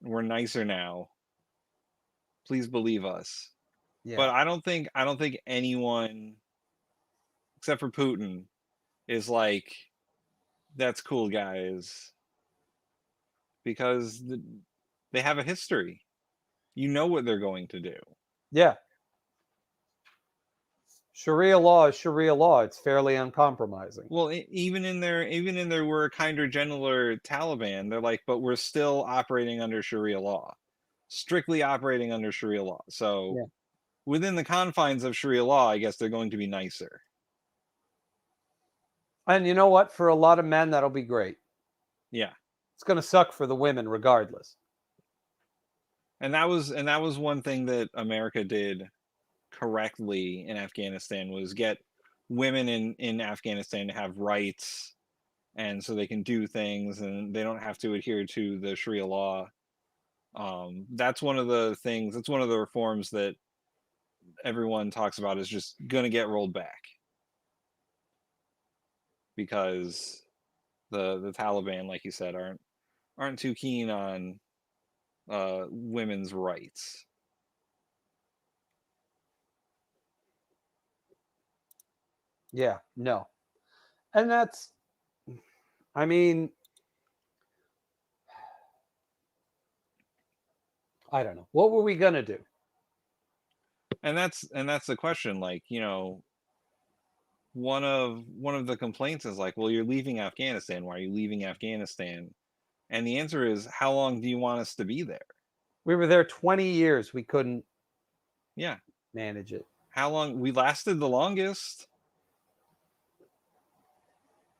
We're nicer now. Please believe us. Yeah. But I don't think anyone except for Putin is like, that's cool, guys, because they have a history. You know what they're going to do. Yeah. Sharia law is Sharia law. It's fairly uncompromising. Well, even in their we're a kinder, gentler Taliban, they're like, but we're still operating under Sharia law, strictly operating under Sharia law. So Yeah. within the confines of Sharia law, I guess they're going to be nicer. And you know what? For a lot of men, that'll be great. Yeah. It's going to suck for the women regardless. And that was one thing that America did correctly in Afghanistan, was get women in Afghanistan to have rights, and so they can do things and they don't have to adhere to the Sharia law. That's one of the things. That's one of the reforms that everyone talks about is just going to get rolled back, because the Taliban, like you said, aren't too keen on women's rights. Yeah, no. And that's, I mean, I don't know. What were we going to do? And that's the question. Like, one of the complaints is like, well, you're leaving Afghanistan. Why are you leaving Afghanistan? And the answer is, how long do you want us to be there? We were there 20 years. We couldn't Yeah. manage it. How long? We lasted the longest.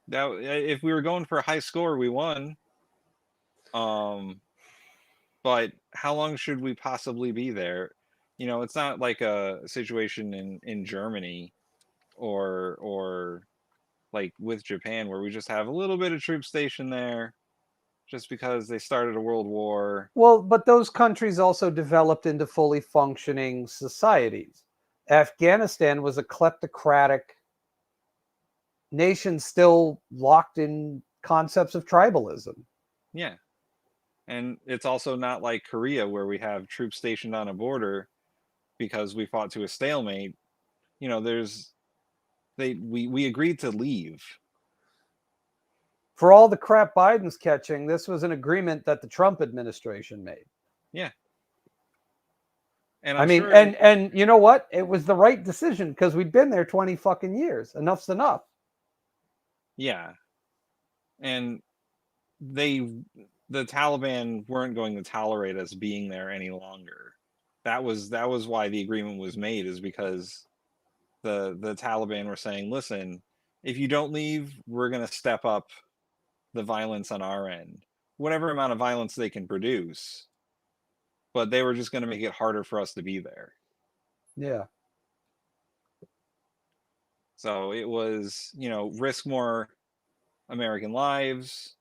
That if we were going for a high score, we won. But how long should we possibly be there? It's not like a situation in Germany or like with Japan, where we just have a little bit of troops stationed there just because they started a world war. Well, but those countries also developed into fully functioning societies. Afghanistan was a kleptocratic nation still locked in concepts of tribalism. Yeah. And it's also not like Korea, where we have troops stationed on a border because we fought to a stalemate. There's we agreed to leave. For all the crap Biden's catching, this was an agreement that the Trump administration made. Yeah. And I I'm mean, sure and you know what? It was the right decision because we'd been there 20 fucking years. Enough's enough. yeah. And the Taliban weren't going to tolerate us being there any longer. That was why the agreement was made, is because the Taliban were saying, listen, if you don't leave, we're going to step up the violence on our end, whatever amount of violence they can produce. But they were just going to make it harder for us to be there. Yeah. So it was, risk more American lives.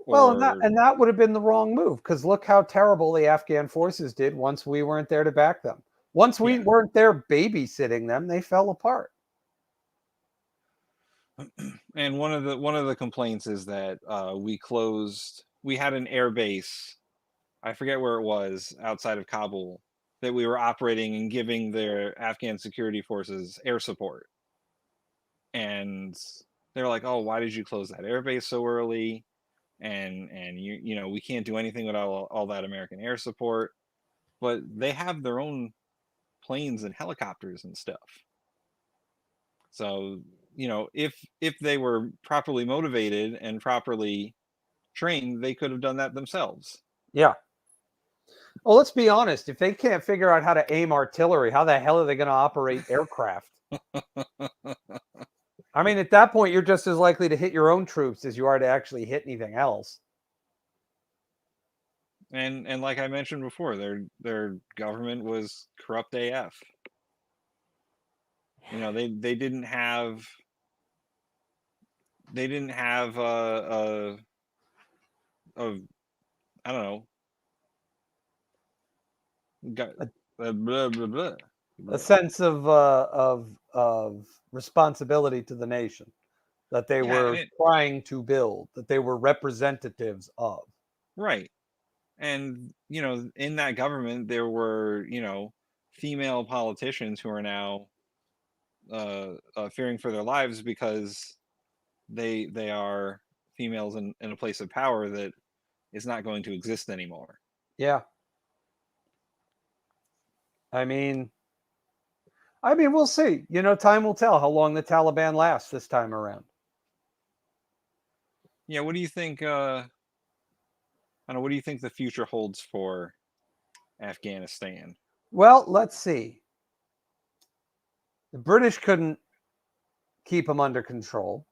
Well, Or and that would have been the wrong move because look how terrible the Afghan forces did once we weren't there to back them. Once we yeah. weren't there babysitting them, they fell apart. And one of the complaints is that we had an air base, I forget where it was, outside of Kabul, that we were operating and giving their Afghan security forces air support. And they're like, oh, why did you close that air base so early? And we can't do anything without all that American air support. But they have their own planes and helicopters and stuff. So, if they were properly motivated and properly trained, they could have done that themselves. Yeah. Well, let's be honest. If they can't figure out how to aim artillery, how the hell are they going to operate aircraft? I mean, at that point, you're just as likely to hit your own troops as you are to actually hit anything else. And like I mentioned before, their government was corrupt AF. They didn't have a I don't know, blah, blah, blah, A sense of responsibility to the nation that they yeah. were trying to build, that they were representatives of. Right. And in that government there were female politicians who are now fearing for their lives because they are females in a place of power that is not going to exist anymore. Yeah. I mean, we'll see. Time will tell how long the Taliban lasts this time around. Yeah, what do you think? I don't know. What do you think the future holds for Afghanistan? Well, let's see. The British couldn't keep them under control.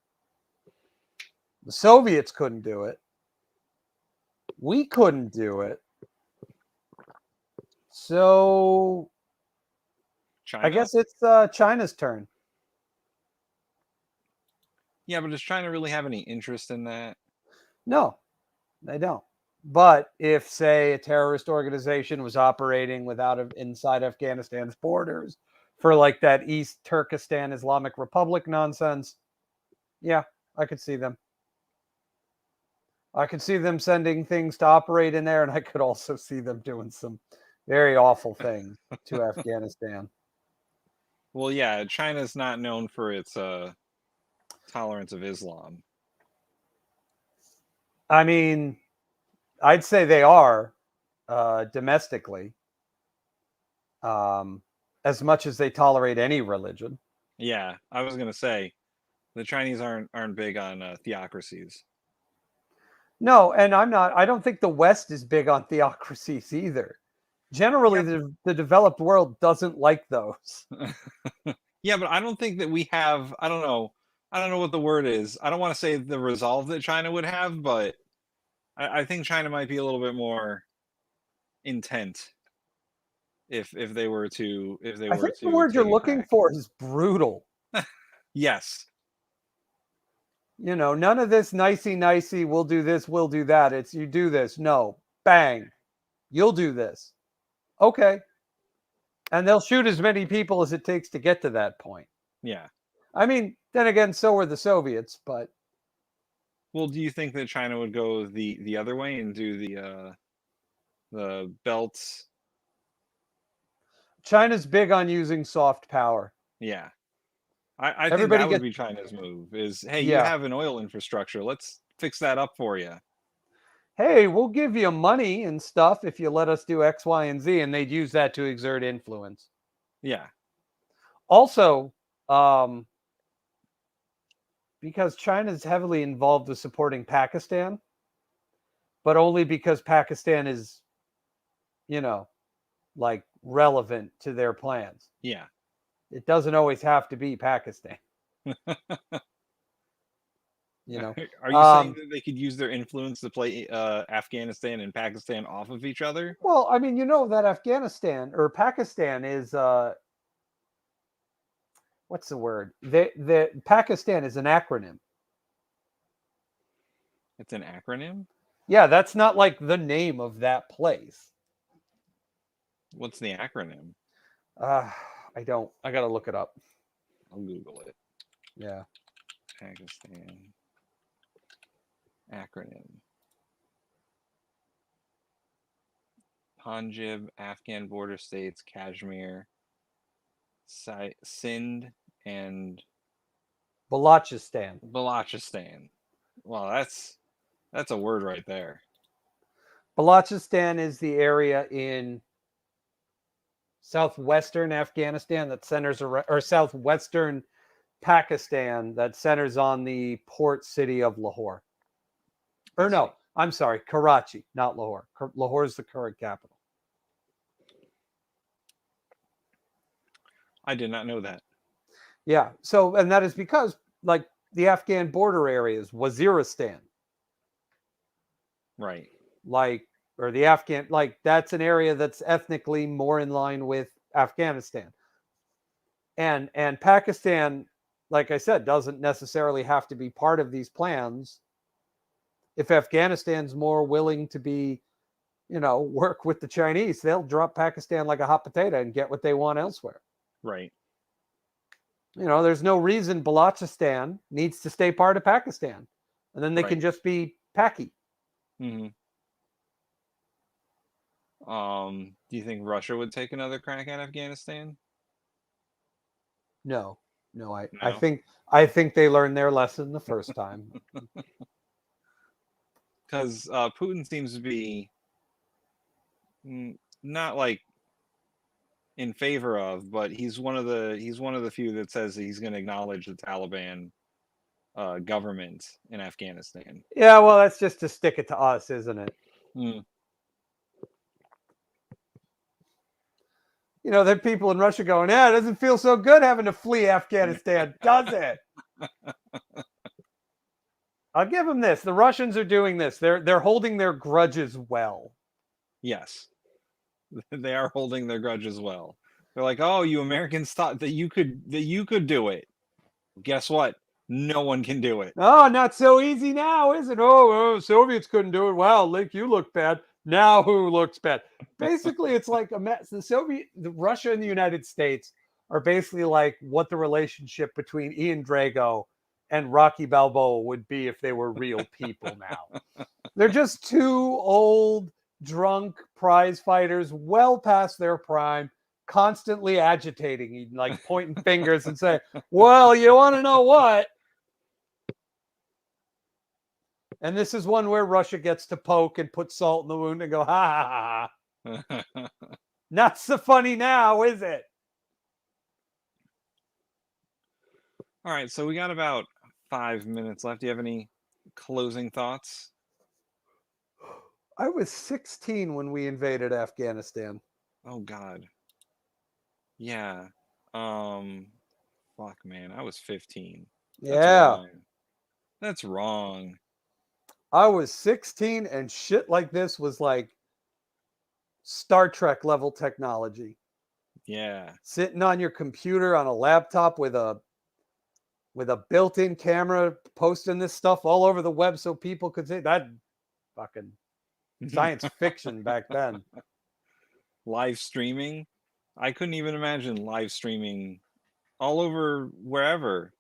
The Soviets couldn't do it. We couldn't do it. So China? I guess it's China's turn. Yeah, but does China really have any interest in that? No, they don't. But if, say, a terrorist organization was operating inside Afghanistan's borders for like that East Turkestan Islamic Republic nonsense, yeah, I could see them. I could see them sending things to operate in there, and I could also see them doing some very awful things to Afghanistan. Well, yeah, China's not known for its tolerance of Islam. I mean, I'd say they are domestically, um, as much as they tolerate any religion. Yeah, I was gonna say the Chinese aren't big on theocracies. No, and I don't think the West is big on theocracies either. Generally, Yep. the developed world doesn't like those. Yeah, but I don't think that we have. I don't know. I don't know what the word is. I don't want to say the resolve that China would have, but I think China might be a little bit more intent if they were to I think the word you're take it looking back. for is brutal. Yes. You know, none of this nicey, we'll do this, we'll do that. It's you do this. No, bang, you'll do this. Okay. And they'll shoot as many people as it takes to get to that point. Yeah. I mean, then again, so were the Soviets, but Well, do you think that China would go the other way and do the belts? China's big on using soft power. Yeah. I think Everybody that would gets, be China's move is, hey, you yeah. have an oil infrastructure. Let's fix that up for you. Hey, we'll give you money and stuff if you let us do X, Y, and Z. And they'd use that to exert influence. Yeah. Also, because China's heavily involved with supporting Pakistan, but only because Pakistan is, you know, like relevant to their plans. Yeah. It doesn't always have to be Pakistan. You know, Are you saying that they could use their influence to play Afghanistan and Pakistan off of each other? well, I mean, you know that Afghanistan or Pakistan is what's the word? The Pakistan is an acronym. It's an acronym? Yeah, that's not like the name of that place. What's the acronym? Uh, I don't. I gotta look it up. I'll Google it. Yeah. Pakistan acronym. Punjab, Afghan border states, Kashmir, Sindh, and Balochistan. Balochistan. Well, that's a word right there. Balochistan is the area in southwestern Afghanistan that centers around, or southwestern Pakistan that centers on the port city of Lahore. Or no, I'm sorry, Karachi, not Lahore. Lahore is the current capital. I did not know that. Yeah. So, and that is because, like, the Afghan border areas, Waziristan, Right. like, or the Afghan, like, that's an area that's ethnically more in line with Afghanistan. And Pakistan, like I said, doesn't necessarily have to be part of these plans. If Afghanistan's more willing to be, you know, work with the Chinese, they'll drop Pakistan like a hot potato and get what they want elsewhere. Right. You know, there's no reason Balochistan needs to stay part of Pakistan. And then they can Right. just be Paki. Mm-hmm. Do you think Russia would take another crack at Afghanistan? No, no, No. I think they learned their lesson the first time. Because Putin seems to be not like in favor of, but he's one of the few that says that he's going to acknowledge the Taliban government in Afghanistan. Yeah, well, that's just to stick it to us, isn't it? Mm. You know, there are people in Russia going, yeah, it doesn't feel so good having to flee Afghanistan, does it? I'll give them this. The Russians are doing this. They're holding their grudges well. Yes, they are holding their grudge as well. They're like, oh, you Americans thought that you could do it. Guess what? No one can do it. Oh, not so easy now, is it? Oh, Soviets couldn't do it. Wow, Link, you look bad. Now who looks bad? Basically, it's like a mess. The Russia and the United States are basically like what the relationship between Ian Drago and Rocky Balboa would be if they were real people now. They're just two old, drunk prize fighters, well past their prime, constantly agitating, like pointing fingers and say, well, you want to know what? And this is one where Russia gets to poke and put salt in the wound and go, ha ha ha ha. Not so funny now, is it? All right, so we got about 5 minutes left. Do you have any closing thoughts? I was 16 when we invaded Afghanistan. Oh God. Yeah. Fuck man, I was 15. That's Yeah. wrong. That's wrong. I was 16 and shit like this was like Star Trek level technology. Yeah. Sitting on your computer on a laptop with a built-in camera, posting this stuff all over the web so people could see that. Fucking science fiction back then. Live streaming? I couldn't even imagine live streaming all over wherever.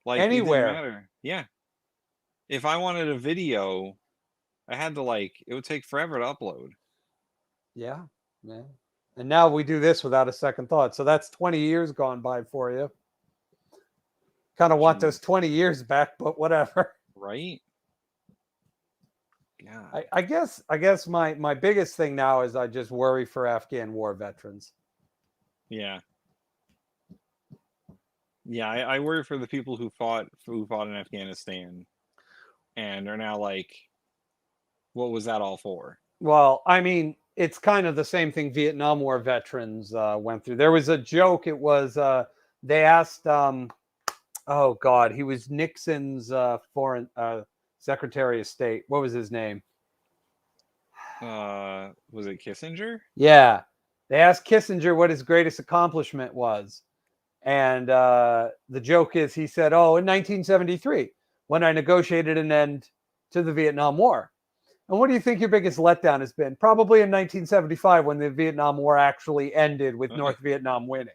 Like Anywhere. It didn't matter. Yeah. If I wanted a video, I had to it would take forever to upload. Yeah. Yeah. And now we do this without a second thought. So that's 20 years gone by for you. Kind of want those 20 years back, but whatever. Right? Yeah. I guess my biggest thing now is I just worry for Afghan war veterans. Yeah. Yeah, I worry for the people who fought in Afghanistan and are now like, what was that all for? Well, I mean, it's kind of the same thing Vietnam War veterans went through. There was a joke. It was they asked, oh God, he was Nixon's foreign Secretary of State. What was his name? Was it Kissinger? Yeah, they asked Kissinger what his greatest accomplishment was, and the joke is he said, "Oh, in 1973, when I negotiated an end to the Vietnam War." And what do you think your biggest letdown has been? Probably in 1975 when the Vietnam War actually ended with North Vietnam winning.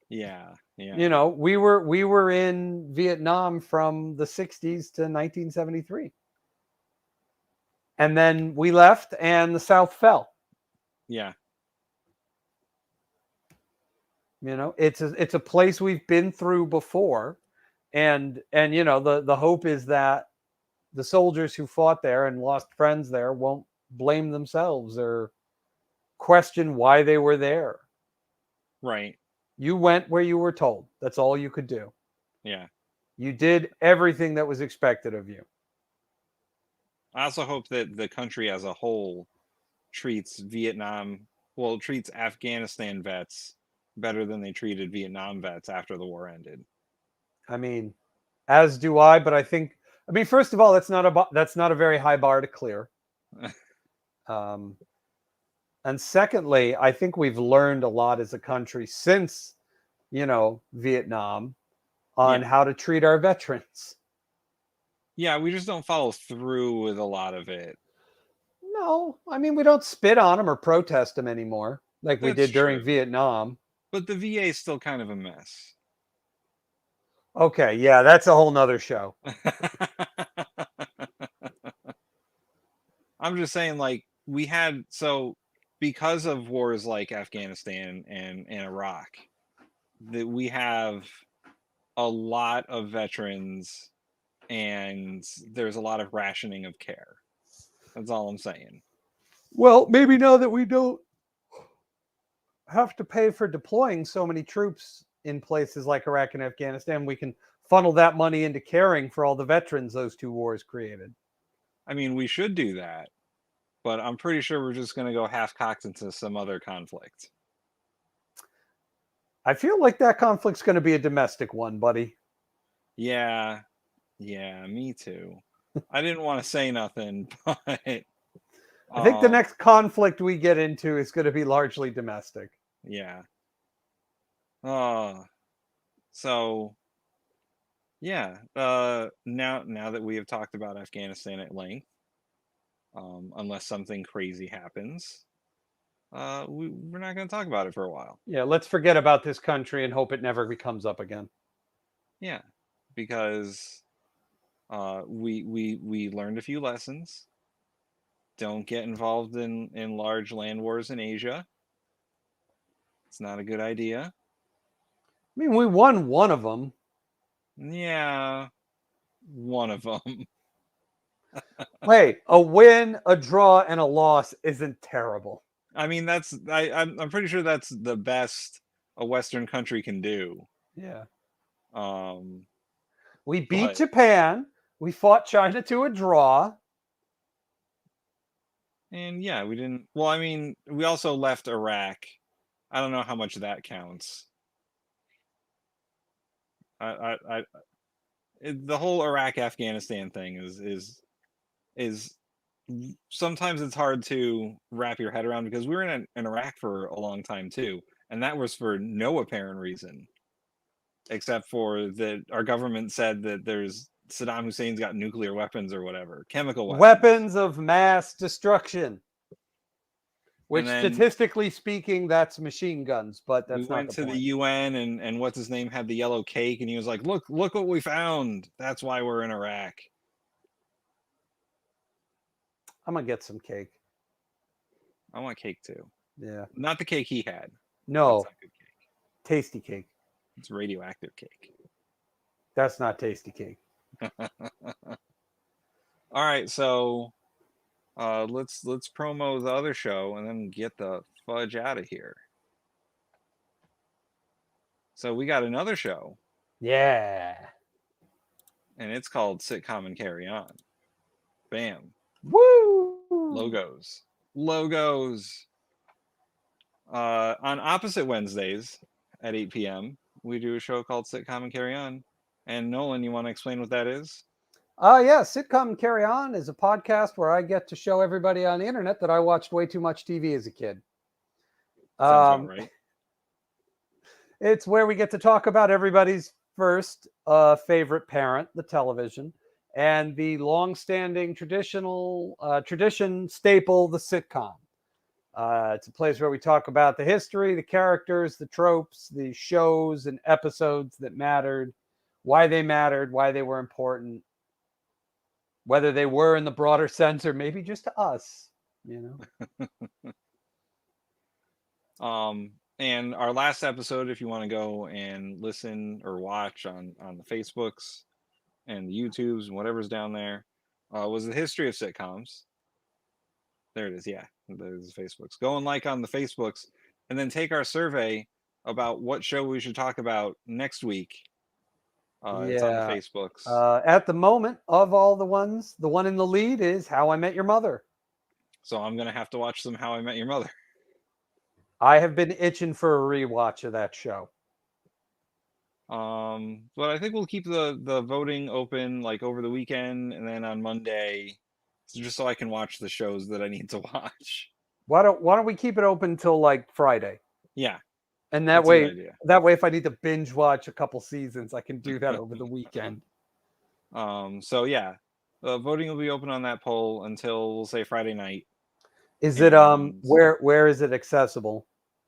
Yeah, yeah. You know, we were in Vietnam from the 60s to 1973. And then we left and the South fell. Yeah. You know, it's a place we've been through before. And you know, the hope is that the soldiers who fought there and lost friends there won't blame themselves or question why they were there. Right. You went where you were told. That's all you could do. Yeah. You did everything that was expected of you. I also hope that the country as a whole treats Afghanistan vets better than they treated Vietnam vets after the war ended. I mean, as do I, but I mean, first of all, that's not a very high bar to clear. And secondly, I think we've learned a lot as a country since, you know, Vietnam on how to treat our veterans. Yeah, we just don't follow through with a lot of it. No, I mean, we don't spit on them or protest them anymore like we did during Vietnam. But the VA is still kind of a mess. Okay, yeah, that's a whole nother show. I'm just saying, like, because of wars like Afghanistan and Iraq, that we have a lot of veterans and there's a lot of rationing of care. That's all I'm saying. Well, maybe now that we don't have to pay for deploying so many troops in places like Iraq and Afghanistan, we can funnel that money into caring for all the veterans those two wars created. I mean, we should do that, but I'm pretty sure we're just going to go half-cocked into some other conflict. I feel like that conflict's going to be a domestic one, buddy. Yeah. Yeah, me too. I didn't want to say nothing, but I think the uh, next conflict we get into is going to be largely domestic. yeah. Uh, so yeah. Now that we have talked about Afghanistan at length, unless something crazy happens, we're not going to talk about it for a while. Yeah, let's forget about this country and hope it never becomes up again. Yeah, because we learned a few lessons. Don't get involved in large land wars in Asia. It's not a good idea. I mean, we won one of them. Yeah, one of them. Hey, a win, a draw, and a loss isn't terrible. I mean, I'm pretty sure that's the best a Western country can do. Yeah. Um, We beat but Japan. We fought China to a draw. and yeah, we didn't. Well, I mean, we also left Iraq. I don't know how much that counts. I the whole Iraq Afghanistan thing is sometimes it's hard to wrap your head around because we were in Iraq for a long time too, and that was for no apparent reason except for that our government said that there's Saddam Hussein's got nuclear weapons or whatever, chemical weapons. Weapons of mass destruction, And which then statistically speaking, that's machine guns, but we that's not went the to the point. UN and what's his name had the yellow cake and he was like, look what we found. That's why we're in Iraq. I'm going to get some cake. I want cake too. Yeah. Not the cake he had. That's No, not good cake. tasty cake. It's radioactive cake. That's not tasty cake. All right, so let's promo the other show and then get the fudge out of here. So we got another show Yeah. and it's called Sitcom and Carry On. Bam. Woo! Logos. On opposite Wednesdays at 8 p.m., we do a show called Sitcom and Carry On. And Nolan, you want to explain what that is? Yeah, Sitcom and Carry On is a podcast where I get to show everybody on the internet that I watched way too much TV as a kid. Sounds about right. It's where we get to talk about everybody's first favorite parent, the television, and the long-standing tradition staple, the sitcom. It's a place where we talk about the history, the characters, the tropes, the shows and episodes that mattered, why they were important, whether they were in the broader sense or maybe just to us, you know. And our last episode, if you want to go and listen or watch on the Facebooks and the YouTubes and whatever's down there, was the history of sitcoms. There it is. Yeah, there's the Facebooks. Go and like on the Facebooks, and then take our survey about what show we should talk about next week. It's on the Yeah. Facebooks. At the moment, of all the ones, the one in the lead is How I Met Your Mother. So I'm gonna have to watch some How I Met Your Mother. I have been itching for a rewatch of that show. But I think we'll keep the voting open like over the weekend, and then on Monday, just so I can watch the shows that I need to watch. Why don't we keep it open till like Friday? Yeah, And that's a good idea. that way, if I need to binge watch a couple seasons, I can do that over the weekend. So yeah, voting will be open on that poll until we'll say Friday night. Is it And where is it accessible?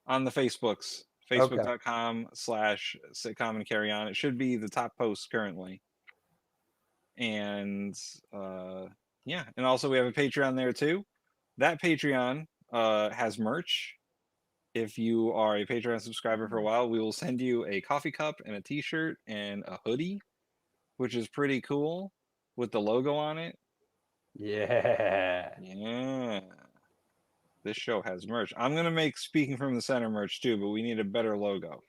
on the Facebooks, Okay. facebook.com/sitcom and carry on. It should be the top post currently. And yeah, and also we have a Patreon there too. That Patreon has merch. If you are a Patreon subscriber for a while, we will send you a coffee cup and a t-shirt and a hoodie, which is pretty cool with the logo on it. Yeah. Yeah. This show has merch. I'm gonna make Speaking from the Center merch too, but we need a better logo.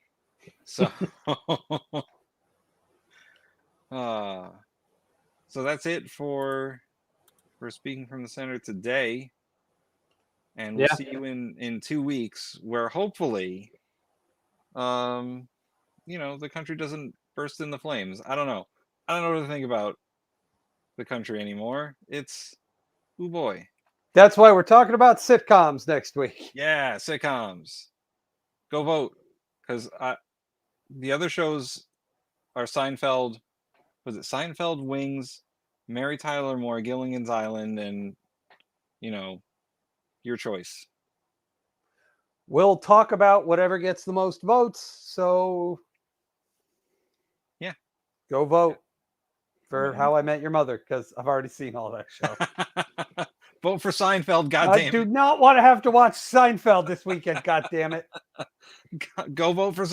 So so that's it for Speaking from the Center today. And we'll see you in 2 weeks, where hopefully the country doesn't burst into flames. I don't know what to think about the country anymore. It's, oh boy. That's why we're talking about sitcoms next week. Yeah, sitcoms. Go vote. Because the other shows are Seinfeld. Was it Seinfeld, Wings, Mary Tyler Moore, Gilligan's Island, and, you know, your choice. We'll talk about whatever gets the most votes. So, Yeah. Go vote for Man. How I Met Your Mother, because I've already seen all that show. Vote for Seinfeld, goddamn I do not want to have to watch Seinfeld this weekend, God damn it. Go vote for Seinfeld.